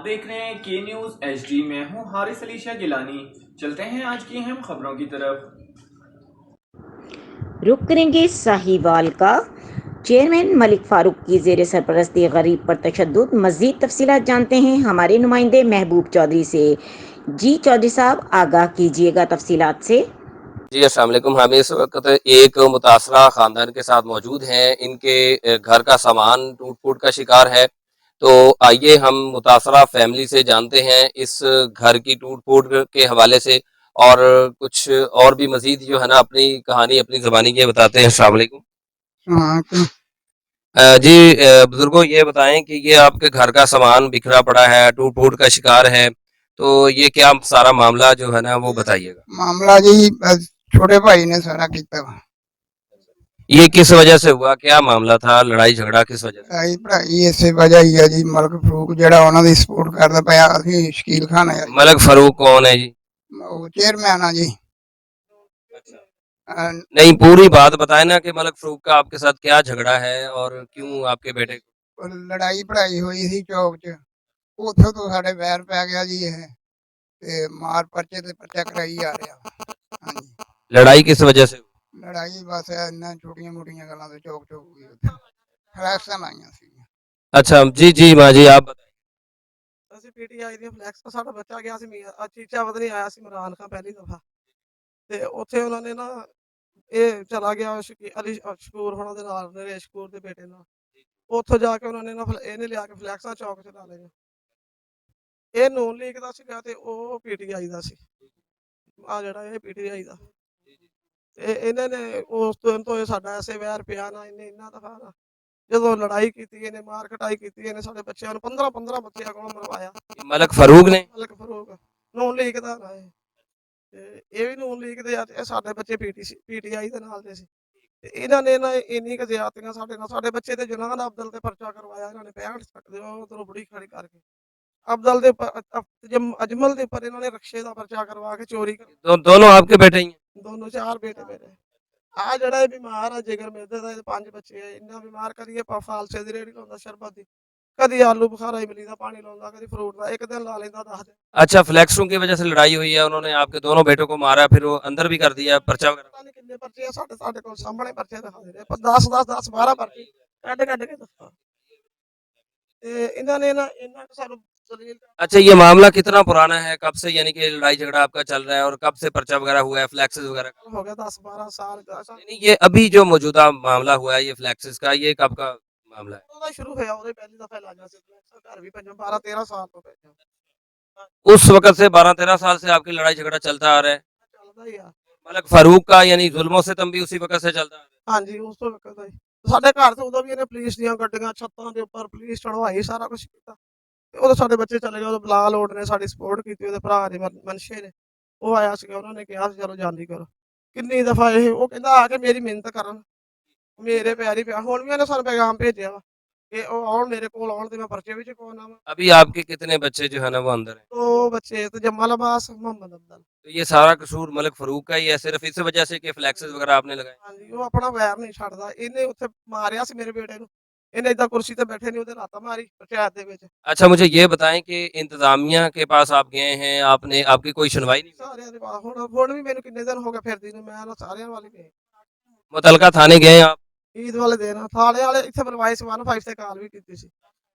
देख रहे हैं के न्यूज एचडी। मैं हूं हारिस अली शाह गिलानी। चलते हैं आज की अहम खबरों की तरफ। रुख करेंगे साहिवाल का। चेयरमैन मलिक फारूक की जेर सरपरस्ती गरीब पर तशद्दुद। मज़ीद तफसीलात जानते हैं हमारे नुमाइंदे महबूब चौधरी से। जी चौधरी साहब, आगाह कीजिएगा तफसीलात से। जी, अस्सलाम वालेकुम। हम इस वक़्त एक मुतासरा ख़ानदान के साथ मौजूद हैं। इनके घर का सामान टूट-फूट का शिकार है। तो आइए हम मुतासरा फ़ैमिली से जानते हैं इस घर की टूट-फूट के हवाले से और कुछ और भी मज़ीद जो है ना अपनी कहानी अपनी ज़ुबानी ये बताते हैं। अस्सलाम वालेकुम। हाँ तो जी, बुज़ुर्गों ये बताएँ कि ये आपके घर का सामान बिखरा पड़ा है, टूट-फूट का शिकार है, तो ये क्या सारा मामला जो है ना वो बताइएगा? मामला जी छोटे भाई ने सारा किया वा। ये किस वजह से हुआ? क्या मामला था? लड़ाई झगड़ा किस वजह से? लड़ाई पढ़ाई इसे वजह ही है जी। मलक फरूक जड़ा ਉਹਨਾਂ ਦੀ ਸਪੋਰਟ ਕਰਦਾ ਪਿਆ ਅਸੀਂ ਸ਼ਕੀਲ ਖਾਨ है जी। मलक फारूक कौन है जी? वो चेयरमैन है जी। अच्छा। अ, नहीं, पूरी बात बताए ना कि मलक फारूक का आपके साथ क्या झगड़ा है और क्यों आपके बेटे को? लड़ाई पढ़ाई हुई सी चौक च। ਉੱਥੋਂ ਤੋਂ ਸਾਡੇ ਵੈਰ ਪੈ ਗਿਆ ਜੀ ਇਹ ਤੇ ਮਾਰ ਪਰਚੇ ਤੇ ਪਰਚਾ ਕਰਾਈ ਆ ਰਿਹਾ ਵਾ। ਹਾਂਜੀ। लड़ाई किस वजह से हुई? ਲੜਾਈ ਬਸ ਇੰਨਾ ਛੋਟੀਆਂ ਮੋਟੀਆਂ ਗੱਲਾਂ ਤੋਂ ਚੌਕ ਚੌਕ ਹੋਈ ਉੱਥੇ ਫਲੈਕਸਾਂ ਲਾਈਆਂ ਸੀ। अच्छा, जी, जी, माँ जी आप बताइए। ਅਸੀਂ ਪੀਟੀਆਈ ਦੀਆਂ ਫਲੈਕਸ ਤੋਂ ਸਾਡਾ ਬੱਚਾ ਗਿਆ ਸੀ ਚੀਚਾ ਵਤਨੀ ਆਇਆ ਸੀ ਇਮਰਾਨ ਖਾਨ ਪਹਿਲੀ ਦਫਾ ਤੇ ਉੱਥੇ ਉਹਨਾਂ ਨੇ ਨਾ ਇਹ ਚਲਾ ਗਿਆ ਅਲੀ ਸ਼ਕੂਰ ਹੋਣਾ ਦੇ ਨਾਲ ਨਰੇਸ਼ ਕਪੂਰ ਦੇ ਬੇਟੇ ਨਾਲ ਉੱਥੋਂ ਜਾ ਕੇ ਉਹਨਾਂ ਨੇ ਨਾ ਇਹਨੇ ਲਿਆ ਕੇ ਫਲੈਕਸਾਂ ਚੌਕ ਚ ਲਾ ਲਈਆਂ ਇਹ ਨੂਨ ਲੀਗ ਦਾ ਸੀਗਾ ਤੇ ਉਹ ਪੀਟੀਆਈ ਦਾ ਸੀ ਆ ਜਿਹੜਾ ਇਹ ਪੀਟੀਆਈ ਦਾ ਤੇ ਇਹਨਾਂ ਨੇ ਉਸ ਦਿਨ ਤੋਂ ਇਹ ਸਾਡਾ ਐਸੇ ਵੈਰ ਪਿਆ ਨਾ ਇਹਨੇ ਇੰਨਾ ਦਫਾ ਨਾ ਜਦੋਂ ਲੜਾਈ ਕੀਤੀ ਇਹਨੇ ਮਾਰ ਕਟਾਈ ਕੀਤੀ ਇਹਨੇ ਸਾਡੇ ਬੱਚਿਆਂ ਨੂੰ 15 ਬੱਚਿਆਂ ਕੋਲੋਂ ਮਰਵਾਇਆ ये मलक फारूक ने? ਮਲਕ ਫਰੂਕ ਨੂਨ ਲੀਗ ਦਾ ਨਾ ਤੇ ਇਹ ਵੀ ਨੂਨ ਲੀਗ ਦੇ ਆ ਤੇ ਇਹ ਸਾਡੇ ਬੱਚੇ ਪੀਟੀਆਈ ਦੇ ਨਾਲ ਦੇ ਸੀ ਤੇ ਇਹਨਾਂ ਨੇ ਨਾ ਇੰਨੀ ਕੁ ਜ਼ਿਆਦਤੀਆਂ ਸਾਡੇ ਨਾਲ ਸਾਡੇ ਬੱਚੇ ਤੇ ਜਨਾਨ ਅਬਦਲ ਤੇ ਪਰਚਾ ਕਰਵਾਇਆ ਇਹਨਾਂ ਨੇ 65 ਸਕਦੇ ਉਹ ਉਧਰੋਂ ਬੜੀ ਖੜੀ ਕਰਕੇ ਅਬਦਲ ਦੇ ਅਜਮਲ ਦੇ ਉੱਪਰ ਇਹਨਾਂ ਨੇ ਰਕਸ਼ੇ ਦਾ ਪਰਚਾ ਕਰਵਾ ਕੇ ਚੋਰੀ ਕਰ दोनों आपके बेटे ही हैं? ਦੋਨੋਂ ਚਾਰ ਬੇਟੇ ਮੇਰੇ ਆ ਜਿਹੜਾ ਇਹ ਬਿਮਾਰ ਆ ਜਿਗਰ ਮਿਰਦੇ ਦਾ ਇਹਦੇ 5 ਬੱਚੇ ਆ ਇੰਨਾ ਬਿਮਾਰ ਕਰੀਏ ਫਾਲਸੇ ਦੀ ਰੇੜੀ ਲਾਉਂਦਾ ਸ਼ਰਬਤ ਦੀ ਕਦੀ ਆਲੂ ਬੁਖਾਰਾ ਇਮਲੀ ਦਾ ਪਾਣੀ ਲਾਉਂਦਾ ਕਦੀ ਫਰੂਟ ਦਾ ਇੱਕ ਦਿਨ ਲਾ ਲੈਂਦਾ 10 ਦਿਨ अच्छा, फ्लैक्सों की वजह से लड़ाई हुई है, उन्होंने आपके दोनों बेटों को मारा, फिर वो अंदर भी कर दिया पर्चा वगैरह? ਪਤਾ ਨਹੀਂ ਕਿੰਨੇ ਪਰਚੇ ਆ ਸਾਡੇ ਸਾਡੇ ਕੋਲ ਸਾਹਮਣੇ ਪਰਚੇ ਦਿਖਾ ਦੇ ਰਹੇ 10 12 ਪਰਚੇ ਕੱਢ ਕੱਢ ਕੇ ਦੱਸੋ ਤੇ ਇਹਨਾਂ ਨੇ ਨਾ ਇਹਨਾਂ ਨੂੰ ਸਾਨੂੰ ਦਲੀਲ अच्छा, ये मामला कितना पुराना है? कब से यानी कि लड़ाई झगड़ा आपका चल रहा है और कब से पर्चा वगैरह हुआ है, फ्लैक्सेस वगैरह का? हो गया 10 12 साल का नहीं, ये अभी जो मौजूदा मामला हुआ है ये फ्लैक्सेस का, ये कब का मामला है? ਉਹਦਾ ਸ਼ੁਰੂ ਹੋਇਆ ਉਹਦੇ ਪਹਿਲੀ ਦਫਾ ਲਾਜਾ ਸੀ ਘਰ ਵੀ ਪੰਜਾਂ 12 13 ਸਾਲ ਤੋਂ ਪਹਿਲਾਂ उस वक़्त से 12-13 साल से आपकी लड़ाई झगड़ा चलता आ रहा है। ਚੱਲਦਾ ਹੀ ਆ मलक फारूक का यानी जुल्मों से तुम भी उसी वक़्त से चलता आ रहा है। ਹਾਂਜੀ ਉਸ ਤੋਂ ਵਕਤ ਹੀ ਸਾਡੇ ਘਰ ਤੋਂ ਉਦੋਂ ਵੀ ਇਹਨੇ ਪੁਲਿस ਦੀਆਂ ਗੱਡੀਆਂ ਛੱਤਾਂ ਦੇ ਉੱਪਰ ਪੁਲਿਸ ਚੜਵਾਈ ਸਾਰਾ ਕੁਝ ਕੀਤਾ ਤੇ ਉਦੋਂ ਸਾਡੇ ਬੱਚੇ ਚਲੇ ਗਏ ਉਦੋਂ ਬਲਾਲ ਲੋਡ ਨੇ ਸਾਡੀ ਸਪੋਰਟ ਕੀਤੀ ਉਹਦੇ ਭਰਾ ਨੇ ਮਨਸ਼ੇ ਨੇ ਉਹ ਆਇਆ ਸੀਗਾ ਉਹਨਾਂ ਨੇ ਕਿਹਾ ਸੀ ਚਲੋ ਜਾਂਦੀ ਕਰੋ ਕਿੰਨੀ ਦਫਾ ਇਹ ਉਹ ਕਹਿੰਦਾ ਆ ਕੇ ਮੇਰੀ ਮਿਹਨਤ ਕਰਨ ਮੇਰੇ ਪਿਆਰੀ ਪਿਆ ਹੁਣ ਵੀ ਉਹਨੇ ਸਾਨੂੰ ਪੈਗਾਮ ਭੇਜਿਆ ਵਾ ਕਿ ਉਹ ਆਉਣ ਮੇਰੇ ਕੋਲ ਆਉਣ ਤੇ ਮੈਂ ਪਰਚੇ ਵਿੱਚ ਕੋਨਾ ਵਾ अभी आपके कितने बच्चे जो है ना वो अंदर हैं? ਦੋ ਬੱਚੇ ਤੇ ਜਮਲ ਅਬਾਸ ਮੁਹੰਮਦ ਅਬਦਲ तो ये सारा कसूर मलक फारूक का ही है सिर्फ इस वजह से कि फ्लैक्सेस वगैरह आपने लगाए? ਹਾਂਜੀ ਉਹ ਆਪਣਾ ਵੈਰ ਨਹੀਂ ਛੱਡਦਾ ਇਹਨੇ ਉੱਥੇ ਮਾਰਿਆ ਸੀ ਮੇਰੇ ਬੇਟੇ ਨੂੰ ਇਹਨੇ ਏਦਾਂ ਕੁਰਸੀ ਤੇ ਬੈਠੇ ਨਹੀਂ ਉਹਦੇ ਲਾਤਾ ਮਾਰੀ ਪੰਚਾਇਤ ਦੇ ਵਿੱਚ अच्छा, मुझे ये बताएं कि इंतजामिया के पास आप गए हैं, आपने आपकी कोई सुनवाई नहीं हुई? ਸਾਰਿਆਂ ਦੇ ਬਾਅਦ ਹੁਣ ਵੀ ਮੈਨੂੰ ਕਿੰਨੇ ਦਿਨ ਹੋ ਗਏ ਫਿਰਦੀ ਨੂੰ ਮੈਂ ਨਾ ਸਾਰਿਆਂ ਵਾਲੇ ਗਏ मुतलका थाने गए आप? ਈਦ ਵਾਲੇ ਦਿਨ ਥਾਣੇ ਵਾਲੇ ਇੱਥੇ ਬੁਲਵਾਏ ਸੀ 15 ਤੇ ਕਾਲ ਵੀ ਕੀਤੀ ਸੀ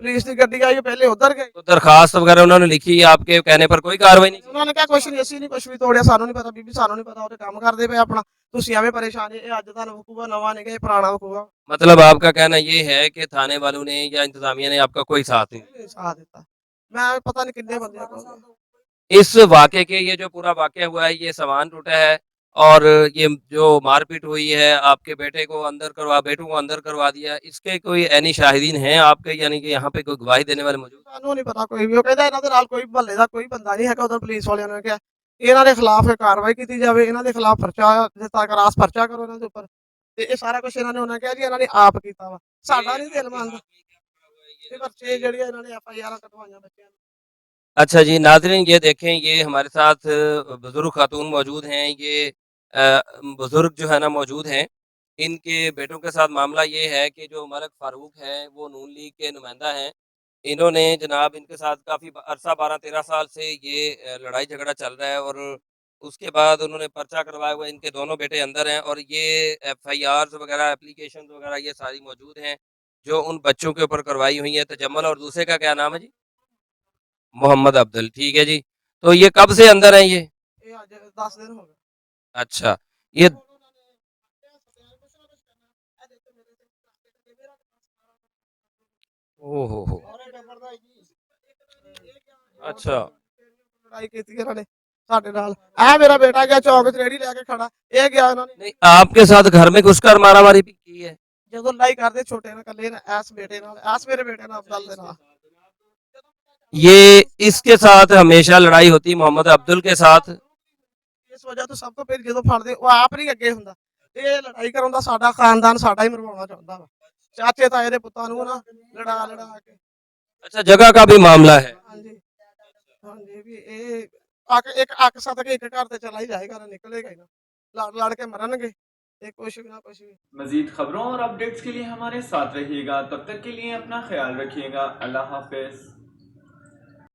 ਪੁਲਿਸ ਦੀ ਗੱਡੀ ਆਈ ਉਹ ਪਹਿਲੇ ਉਧਰ ਗਏ तो दरखास्त वगैरह उन्होंने लिखी, आपके कहने पर कोई कार्रवाई नहीं की? ਉਹਨਾਂ ਨੇ ਕਿਹਾ ਕੁਛ ਨਹੀਂ ਅਸੀਂ ਨਹੀਂ ਕੁਛ ਵੀ ਤੋੜਿਆ ਸਾਨੂੰ ਨਹੀਂ ਪਤਾ ਬੀਬੀ ਸਾਨੂੰ ਨਹੀਂ ਪਤਾ ਉਹਦੇ ਕੰਮ ਕਰਦੇ ਪਏ ਆਪਣਾ ਤੁਸੀਂ ਐਵੇਂ ਪਰੇਸ਼ਾਨ ਜੀ ਇਹ ਅੱਜ ਦਾ ਵਕੂਆ ਨਵਾਂ ਨਹੀਂ ਗਾ ਇਹ ਪੁਰਾਣਾ ਵਕੂਆ मतलब आपका कहना ये है कि थाने वालों ने या इंतजामिया ने आपका कोई साथ नहीं दिया। ਸਾਥ ਦਿੱਤਾ ਮੈਂ ਪਤਾ ਨਹੀਂ किन्ने ਬੰਦਿਆਂ ਕੋਲ इस वाक़े के ये जो पूरा वाक़या हुआ है, ये सामान टूटा है और ये जो मारपीट हुई है, आपके बेटे को अंदर करवा बेटों को अंदर करवा दिया, इसके कोई ऐनी शाहिदीन हैं आपके यानी कि यहाँ पे कोई गवाही देने वाले मौजूद? ਸਾਨੂੰ ਨਹੀਂ ਪਤਾ ਕੋਈ ਵੀ ਉਹ ਕਹਿੰਦਾ ਇਹਨਾਂ ਦੇ ਨਾਲ ਕੋਈ ਮਹੱਲੇ ਦਾ ਕੋਈ ਬੰਦਾ ਨਹੀਂ ਹੈਗਾ ਉਧਰ ਪੁਲਿਸ ਵਾਲਿਆਂ ਨੇ ਕਿਹਾ ਇਹਨਾਂ ਦੇ ਖਿਲਾਫ ਕਾਰਵਾਈ ਕੀਤੀ ਜਾਵੇ ਇਹਨਾਂ ਦੇ ਖਿਲਾਫ ਪਰਚਾ ਦਿੱਤਾ ਕਰਾਸ ਪਰਚਾ ਕਰੋ ਇਹਨਾਂ ਦੇ ਉੱਪਰ ਤੇ ਇਹ ਸਾਰਾ ਕੁਝ ਇਹਨਾਂ ਨੇ ਉਹਨਾਂ ਕਿਹਾ ਜੀ ਇਹਨਾਂ ਨੇ ਆਪ ਕੀਤਾ ਵਾ ਸਾਡਾ ਨਹੀਂ ਦਿਲ ਮੰਨਦਾ ਇਹ ਪਰਚੇ ਜਿਹੜੀਆਂ ਇਹਨਾਂ ਨੇ FIR ਕਟਵਾਈਆਂ ਬੱਚਿਆਂ ਨੂੰ अच्छा जी, नाज़रीन ये देखें, ये हमारे साथ बुज़ुर्ग खातून मौजूद हैं, ये बुज़ुर्ग जो है ना मौजूद हैं। इनके बेटों के साथ मामला ये है कि जो मलक फ़ारूक हैं, वो नून लीग के नुमाइंदा हैं। इन्होंने जनाब इनके साथ काफ़ी अरसा 12-13 साल से ये लड़ाई झगड़ा चल रहा है और उसके बाद उन्होंने पर्चा करवाया हुआ है। इनके दोनों बेटे अंदर हैं और ये एफआईआर्स वगैरह एप्लीकेशन वगैरह ये सारी मौजूद हैं जो उन बच्चों के ऊपर करवाई हुई है। तजम्मल और दूसरे का क्या नाम है जी? मोहम्मद अब्दुल, ठीक है जी। तो ये कब से अंदर हैं ये? आज 10 दिन हो गए। अच्छा, ये ओ हो। अच्छा, ਲੜਾਈ ਕੀਤੀ ਇਹਨਾਂ ਨੇ ਸਾਡੇ ਨਾਲ। ਇਹ ਮੇਰਾ ਬੇਟਾ ਗਿਆ ਚੌਂਕ 'ਚ ਰੇਹੜੀ ਲੈ ਕੇ ਖੜਾ, ਇਹ ਗਿਆ ਇਹਨਾਂ ਨੇ नहीं आपके साथ घर में घुसकर मारामारी भी की है? ਜਦੋਂ ਲੜਾਈ ਕਰਦੇ ਛੋਟੇ ਨਾਲ ਇਕੱਲੇ ਨਾਲ ਐਸ ਬੇਟੇ ਨਾਲ ਐਸ ਮੇਰੇ ਬੇਟੇ ਨਾਲ ਅਬਦੁਲ ਦੇ ਨਾਲ। ये इसके साथ हमेशा लड़ाई होती है मोहम्मद अब्दुल के साथ? ਇਸ ਵਜ੍ਹਾ ਤੋਂ ਸਭ ਤੋਂ ਪਹਿਲਾਂ ਜਦੋਂ ਫੜਦੇ ਉਹ ਆਪ ਨਹੀਂ ਅੱਗੇ ਹੁੰਦਾ, ਇਹ ਲੜਾਈ ਕਰਾਉਂਦਾ ਸਾਡਾ ਖਾਨਦਾਨ ਸਾਡਾ ਹੀ ਮਰਵਾਉਣਾ ਚਾਹੁੰਦਾ ਵਾ। ਚਾਚੇ ਤਾਏ ਦੇ ਪੁੱਤਾਂ ਨੂੰ ਨਾ ਲੜਾ ਕੇ। अच्छा, जगह का भी मामला है। ਹਾਂਜੀ ਹਾਂਜੀ ਵੀ ਇਹ ਇੱਕ ਅੱਖ ਸੱਦ ਕੇ ਇੱਕ ਘਰ ਤੇ ਚਲਾ ਹੀ ਜਾਏਗਾ ਨਾ ਨਿਕਲੇਗਾ ਹੀ ਨਾ, ਲੜ ਲੜ ਕੇ ਮਰਨਗੇ ਇਹ ਕੁਛ ਵੀ ਨਾ ਕੁਛ ਵੀ। मजीद खबरों और अपडेट्स के लिए हमारे साथ रहिएगा। तब तक के लिए अपना ख्याल रखिएगा। अल्लाह हाफिज।